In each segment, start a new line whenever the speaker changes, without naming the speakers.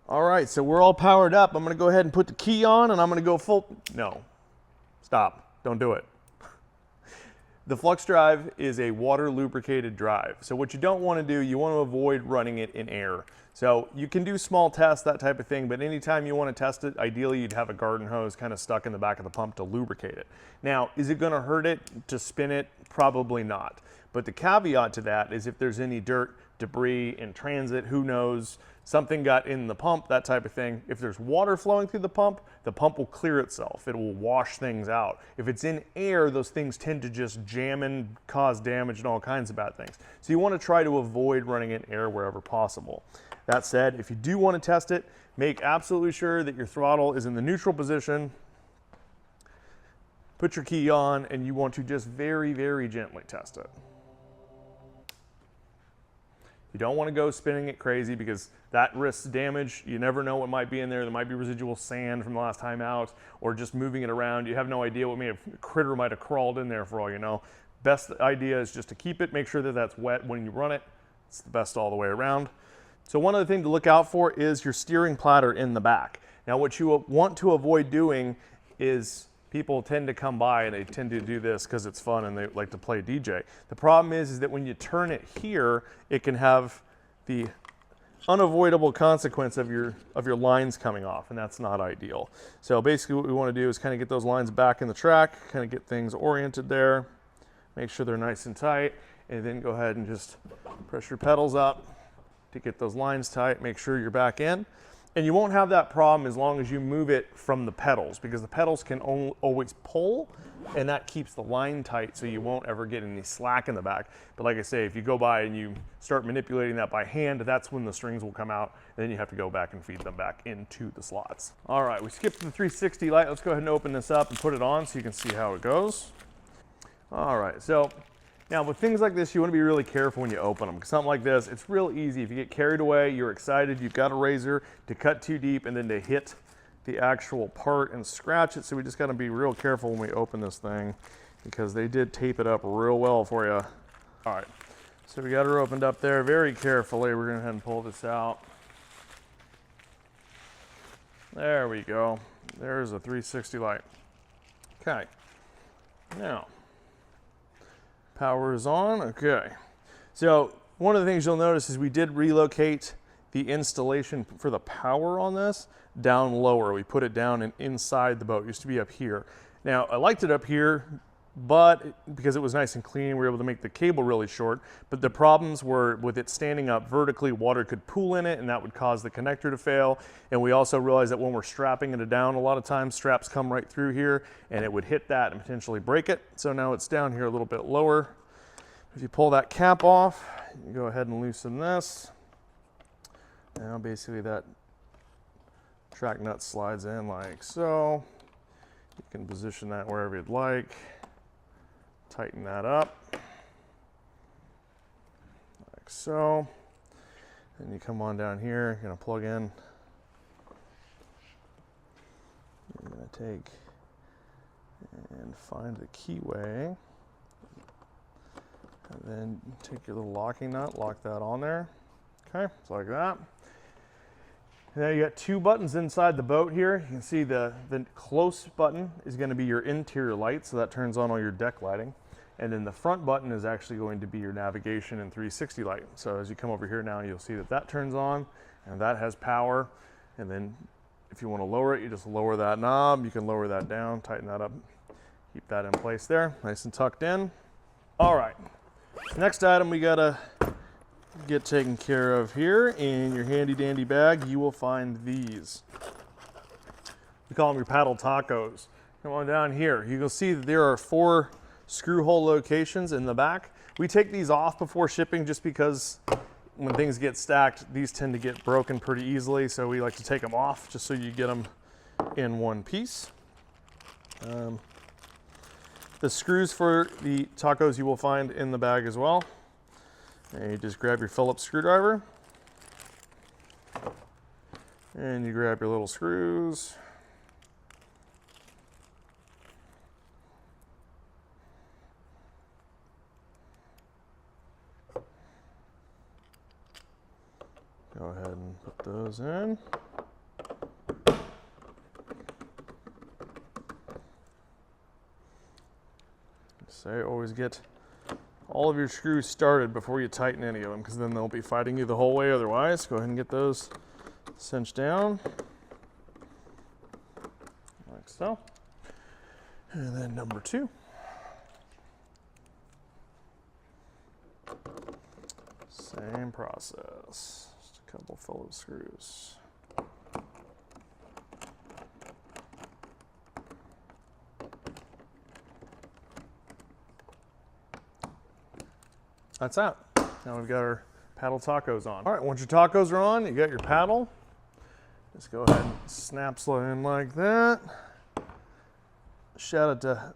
All right, so we're all powered up. I'm gonna go ahead and put the key on and I'm gonna go full, no, stop, don't do it. The Flux drive is a water lubricated drive. So what you don't want to do, you want to avoid running it in air. So you can do small tests, that type of thing, but anytime you want to test it, ideally you'd have a garden hose kind of stuck in the back of the pump to lubricate it. Now, is it going to hurt it to spin it? Probably not. But the caveat to that is if there's any dirt, debris in transit, who knows, something got in the pump, that type of thing. If there's water flowing through the pump will clear itself. It will wash things out. If it's in air, those things tend to just jam and cause damage and all kinds of bad things. So you want to try to avoid running in air wherever possible. That said, if you do want to test it, make absolutely sure that your throttle is in the neutral position. Put your key on, and you want to just very, very gently test it. You don't want to go spinning it crazy because that risks damage. You never know what might be in there. There might be residual sand from the last time out, or just moving it around. You have no idea what a critter might have crawled in there for all you know. Best idea is just to keep it, make sure that that's wet when you run it. It's the best all the way around. So one other thing to look out for is your steering platter in the back. Now what you want to avoid doing is, people tend to come by and they tend to do this because it's fun and they like to play DJ. The problem is that when you turn it here, it can have the unavoidable consequence of your lines coming off, and that's not ideal. So basically what we want to do is kind of get those lines back in the track, kind of get things oriented there, make sure they're nice and tight, and then go ahead and just press your pedals up to get those lines tight, make sure you're back in. And you won't have that problem as long as you move it from the pedals, because the pedals can always pull, and that keeps the line tight so you won't ever get any slack in the back. But like I say, if you go by and you start manipulating that by hand, that's when the strings will come out, and then you have to go back and feed them back into the slots. All right, we skipped the 360 light. Let's go ahead and open this up and put it on so you can see how it goes. All right, so now with things like this, you want to be really careful when you open them. Something like this, it's real easy. If you get carried away, you're excited, you've got a razor to cut too deep and then to hit the actual part and scratch it. So we just got to be real careful when we open this thing, because they did tape it up real well for you. All right, so we got her opened up there very carefully. We're going to go ahead and pull this out. There we go. There's a 360 light. Okay, now power is on. Okay, so one of the things you'll notice is we did relocate the installation for the power on this down lower. We put it down and inside the boat. It used to be up here. Now I liked it up here, but because it was nice and clean, we were able to make the cable really short. But the problems were with it standing up vertically, water could pool in it and that would cause the connector to fail. And we also realized that when we're strapping it down, a lot of times straps come right through here and it would hit that and potentially break it. So now it's down here a little bit lower. If you pull that cap off, you go ahead and loosen this. Now basically that track nut slides in like so. You can position that wherever you'd like. Tighten that up, like so. Then you come on down here, you're gonna plug in. You're gonna take and find the keyway. And then take your little locking nut, lock that on there. Okay, it's like that. Now you got two buttons inside the boat here. You can see the close button is going to be your interior light, so that turns on all your deck lighting. And then the front button is actually going to be your navigation and 360 light. So as you come over here now, you'll see that that turns on, and that has power. And then if you want to lower it, you just lower that knob. You can lower that down, tighten that up, keep that in place there, nice and tucked in. All right, next item we gotta get taken care of here. In your handy dandy bag, you will find these. We call them your paddle tacos. Come on down here. You can see that there are 4 screw hole locations in the back. We take these off before shipping just because when things get stacked, these tend to get broken pretty easily. So we like to take them off just so you get them in one piece. The screws for the tacos you will find in the bag as well. And you just grab your Phillips screwdriver and you grab your little screws. Go ahead and put those in. say, always get all of your screws started before you tighten any of them, because then they'll be fighting you the whole way otherwise. Go ahead and get those cinched down, like so. And then number 2. Same process, just a couple Phillips screws. That's that. Now we've got our paddle tacos on. All right, once your tacos are on, you got your paddle. Just go ahead and snap slide in like that. Shout out to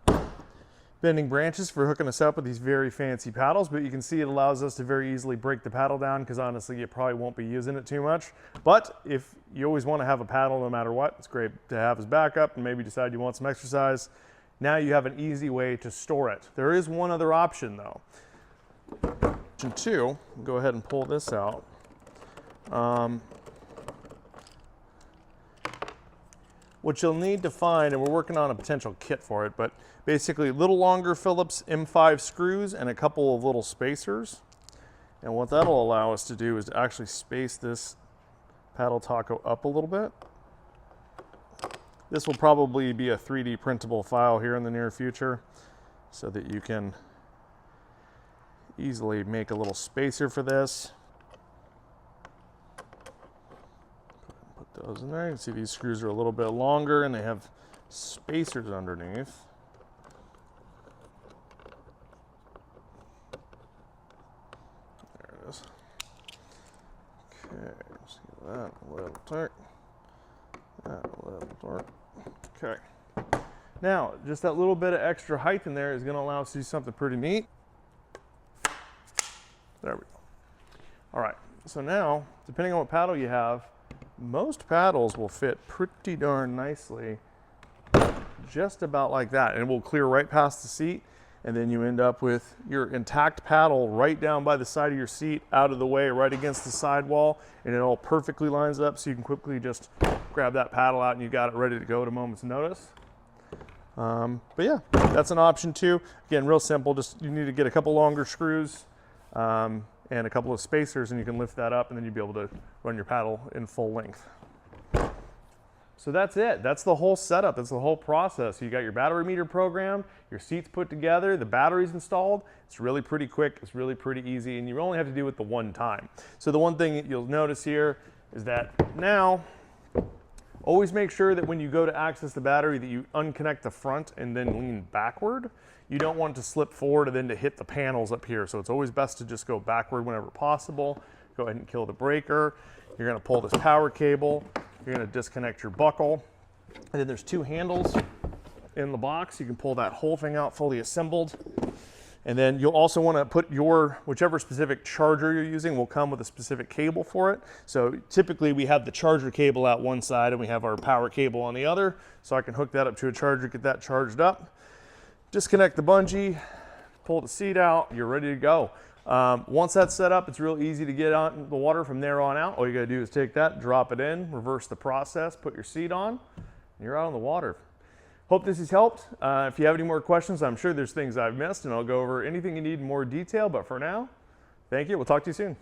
Bending Branches for hooking us up with these very fancy paddles, but you can see it allows us to very easily break the paddle down, because honestly you probably won't be using it too much. But if you always want to have a paddle no matter what, it's great to have as backup, and maybe decide you want some exercise. Now you have an easy way to store it. There is one other option though. Option 2, go ahead and pull this out. What you'll need to find, and we're working on a potential kit for it, but basically little longer Phillips M5 screws and a couple of little spacers. And what that'll allow us to do is to actually space this paddle taco up a little bit. This will probably be a 3D printable file here in the near future, so that you can easily make a little spacer for this. Put those in there. You can see these screws are a little bit longer and they have spacers underneath. There it is. Okay, just give that a little torque. That a little torque. Okay. Now, just that little bit of extra height in there is going to allow us to do something pretty neat. There we go. All right, so now, depending on what paddle you have, most paddles will fit pretty darn nicely, just about like that, and it will clear right past the seat, and then you end up with your intact paddle right down by the side of your seat, out of the way, right against the sidewall, and it all perfectly lines up, so you can quickly just grab that paddle out and you got it ready to go at a moment's notice. But yeah, that's an option too. Again, real simple, just you need to get a couple longer screws and a couple of spacers, and you can lift that up, and then you'll be able to run your paddle in full length. So that's it. That's the whole setup. That's the whole process. You got your battery meter programmed, your seats put together, the batteries installed. It's really pretty quick. It's really pretty easy, and you only have to do it the one time. So the one thing that you'll notice here is that now, always make sure that when you go to access the battery that you unconnect the front and then lean backward. You don't want it to slip forward and then to hit the panels up here. So it's always best to just go backward whenever possible. Go ahead and kill the breaker. You're gonna pull this power cable. You're gonna disconnect your buckle. And then there's 2 handles in the box. You can pull that whole thing out fully assembled. And then you'll also wanna put your, whichever specific charger you're using will come with a specific cable for it. So typically we have the charger cable out one side and we have our power cable on the other. So I can hook that up to a charger, get that charged up. Disconnect the bungee, pull the seat out, you're ready to go. Once that's set up, it's real easy to get on the water from there on out. All you gotta do is take that, drop it in, reverse the process, put your seat on, and you're out on the water. Hope this has helped. If you have any more questions, I'm sure there's things I've missed, and I'll go over anything you need in more detail, but for now, thank you. We'll talk to you soon.